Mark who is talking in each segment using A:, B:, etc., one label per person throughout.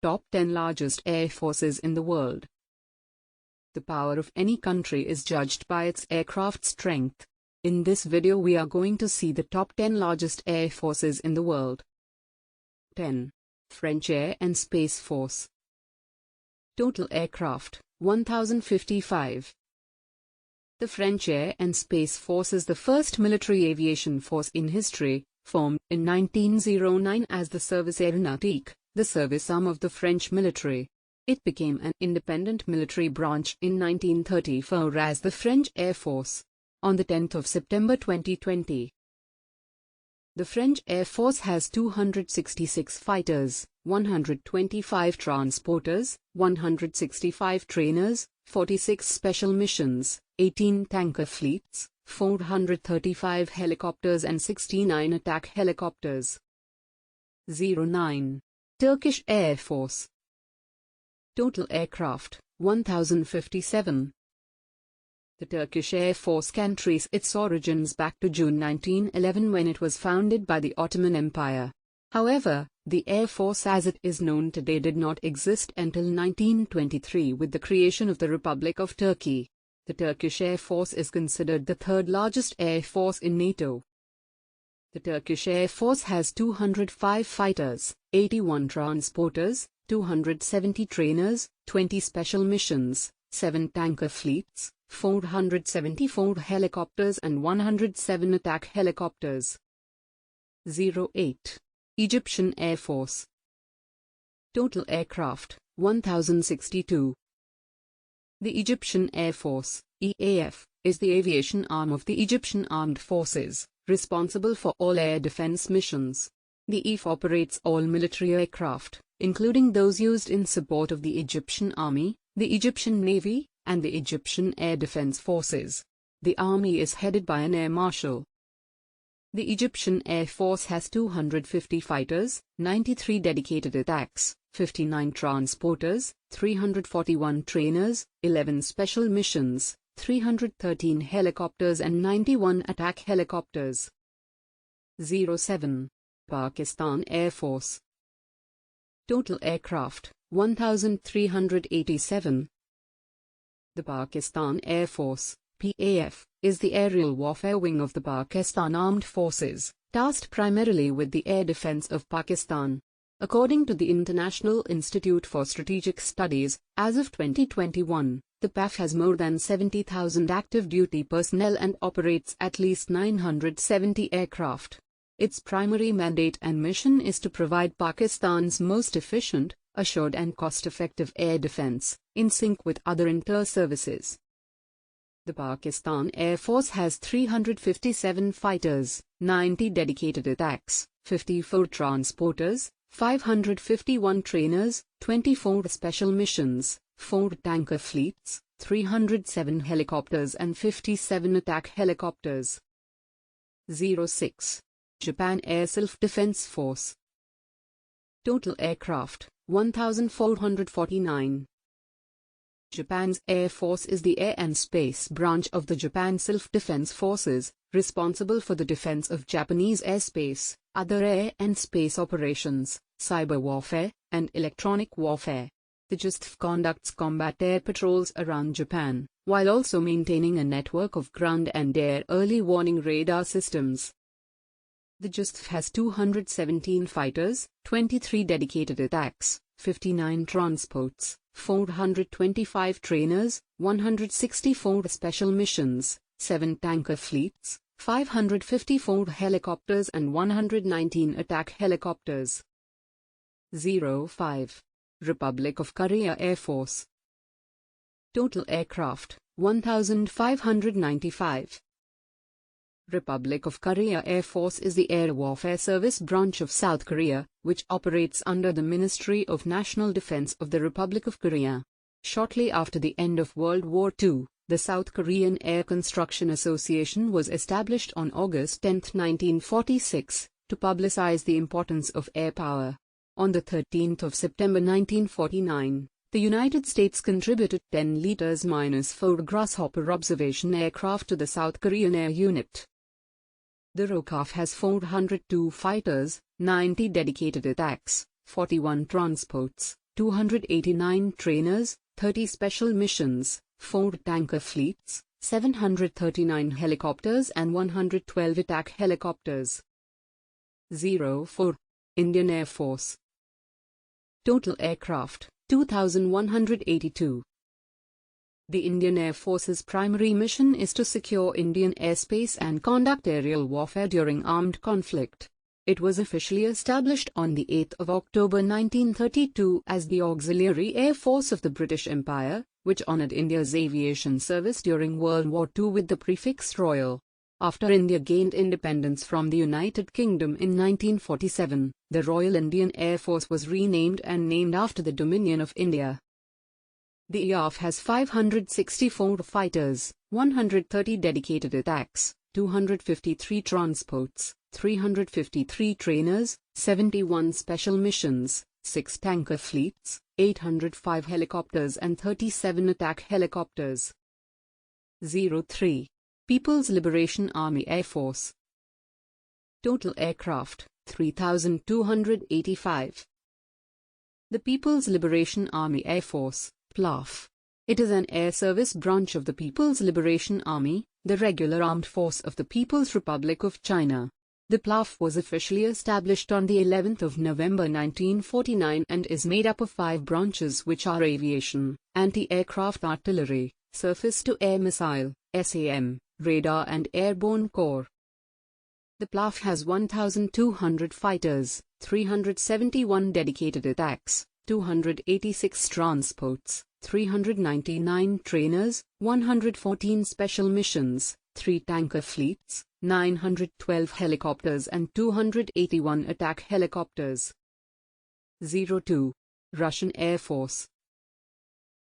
A: Top 10 largest air forces in the world. The power of any country is judged by its aircraft strength. In this video we are going to see the top 10 largest air forces in the world. 10. French Air and Space Force. Total aircraft, 1055. The French Air and Space Force is the first military aviation force in history, formed in 1909 as the Service Aéronautique, the service arm of the French military. It became an independent military branch in 1934 as the French Air Force. On the 10th of September 2020. The French Air Force has 266 fighters, 125 transporters, 165 trainers, 46 special missions, 18 tanker fleets, 435 helicopters and 69 attack helicopters. 09. Turkish Air Force. Total aircraft, 1057. The Turkish Air Force can trace its origins back to June 1911 when it was founded by the Ottoman Empire. However, the Air Force as it is known today did not exist until 1923 with the creation of the Republic of Turkey. The Turkish Air Force is considered the third largest air force in NATO. The Turkish Air Force has 205 fighters, 81 transporters, 270 trainers, 20 special missions, 7 tanker fleets, 474 helicopters and 107 attack helicopters. 08. Egyptian Air Force. Total aircraft, 1062. The Egyptian Air Force, EAF, is the aviation arm of the Egyptian Armed Forces, responsible for all air defense missions. The EAF operates all military aircraft, including those used in support of the Egyptian Army, the Egyptian Navy, and the Egyptian Air Defense Forces. The army is headed by an air marshal. The Egyptian Air Force has 250 fighters, 93 dedicated attacks, 59 transporters, 341 trainers, 11 special missions, 313 helicopters and 91 attack helicopters. 07. Pakistan Air Force. Total aircraft, 1387. The Pakistan Air Force, PAF, is the aerial warfare wing of the Pakistan Armed Forces, tasked primarily with the air defense of Pakistan. According to the International Institute for Strategic Studies, as of 2021, the PAF has more than 70,000 active duty personnel and operates at least 970 aircraft. Its primary mandate and mission is to provide Pakistan's most efficient, assured and cost-effective air defense, in sync with other inter-services. The Pakistan Air Force has 357 fighters, 90 dedicated attacks, 54 transporters, 551 trainers, 24 special missions, 4 tanker fleets, 307 helicopters and 57 attack helicopters. 06. Japan Air Self-Defense Force. Total aircraft, 1449. Japan's Air Force is the air and space branch of the Japan Self-Defense Forces, responsible for the defense of Japanese airspace, other air and space operations, cyber warfare, and electronic warfare. The JSTF conducts combat air patrols around Japan, while also maintaining a network of ground and air early warning radar systems. The JSTF has 217 fighters, 23 dedicated attacks, 59 transports, 425 trainers, 164 special missions, 7 tanker fleets, 554 helicopters and 119 attack helicopters. 05. Republic of Korea Air Force. Total aircraft, 1595. Republic of Korea Air Force is the air warfare service branch of South Korea, which operates under the Ministry of National Defense of the Republic of Korea. Shortly after the end of World War II, the South Korean Air Construction Association was established on August 10, 1946, to publicize the importance of air power. On the 13th of September 1949, the United States contributed 10 L-4 Grasshopper observation aircraft to the South Korean Air Unit. The ROKAF has 402 fighters, 90 dedicated attacks, 41 transports, 289 trainers, 30 special missions, 4 tanker fleets, 739 helicopters and 112 attack helicopters. 04. Indian Air Force. Total aircraft, 2,182. The Indian Air Force's primary mission is to secure Indian airspace and conduct aerial warfare during armed conflict. It was officially established on the 8th of October 1932 as the Auxiliary Air Force of the British Empire, which honoured India's aviation service during World War II with the prefix Royal. After India gained independence from the United Kingdom in 1947, the Royal Indian Air Force was renamed and named after the Dominion of India. The IAF has 564 fighters, 130 dedicated attacks, 253 transports, 353 trainers, 71 special missions, 6 tanker fleets, 805 helicopters and 37 attack helicopters. 03. People's Liberation Army Air Force. Total aircraft, 3,285. The People's Liberation Army Air Force, PLAF. It is an air service branch of the People's Liberation Army, the regular armed force of the People's Republic of China. The PLAF was officially established on the 11th of November 1949 and is made up of 5 branches which are aviation, anti-aircraft artillery, surface-to-air missile, SAM, radar and airborne corps. The PLAF has 1,200 fighters, 371 dedicated attacks, 286 transports, 399 trainers, 114 special missions, 3 tanker fleets, 912 helicopters and 281 attack helicopters. 02. Russian Air Force.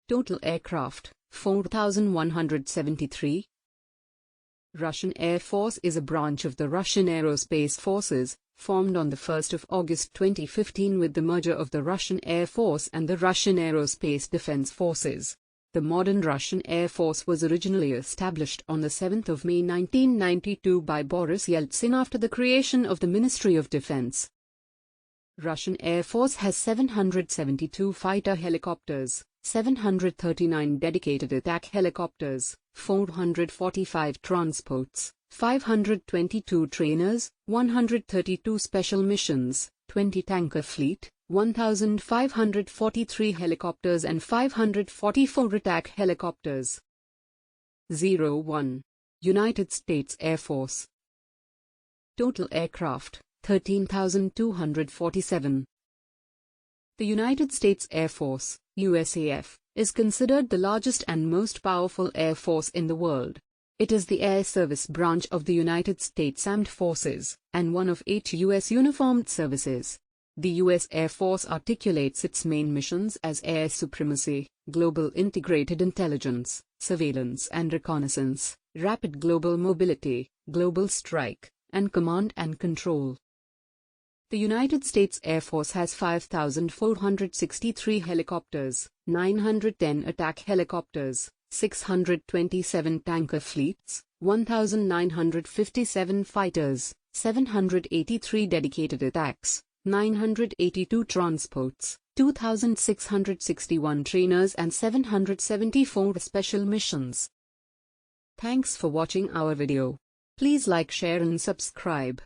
A: Total aircraft, 4,173. Russian Air Force is a branch of the Russian Aerospace Forces, formed on the 1st of August 2015 with the merger of the Russian Air Force and the Russian Aerospace Defense Forces. The modern Russian Air Force was originally established on the 7th of May 1992 by Boris Yeltsin after the creation of the Ministry of Defense. Russian Air Force has 772 fighter helicopters, 739 dedicated attack helicopters, 445 transports, 522 trainers, 132 special missions, 20 tanker fleet, 1,543 helicopters and 544 attack helicopters. 01. United States Air Force. Total aircraft, 13,247. The United States Air Force, USAF, is considered the largest and most powerful air force in the world. It is the air service branch of the United States Armed Forces, and one of 8 U.S. uniformed services. The U.S. Air Force articulates its main missions as air supremacy, global integrated intelligence, surveillance and reconnaissance, rapid global mobility, global strike, and command and control. The United States Air Force has 5,463 helicopters, 910 attack helicopters, 627 tanker fleets, 1,957 fighters, 783 dedicated attacks, 982 transports, 2,661 trainers and 774 special missions. Thanks for watching our video. Please like, share and subscribe.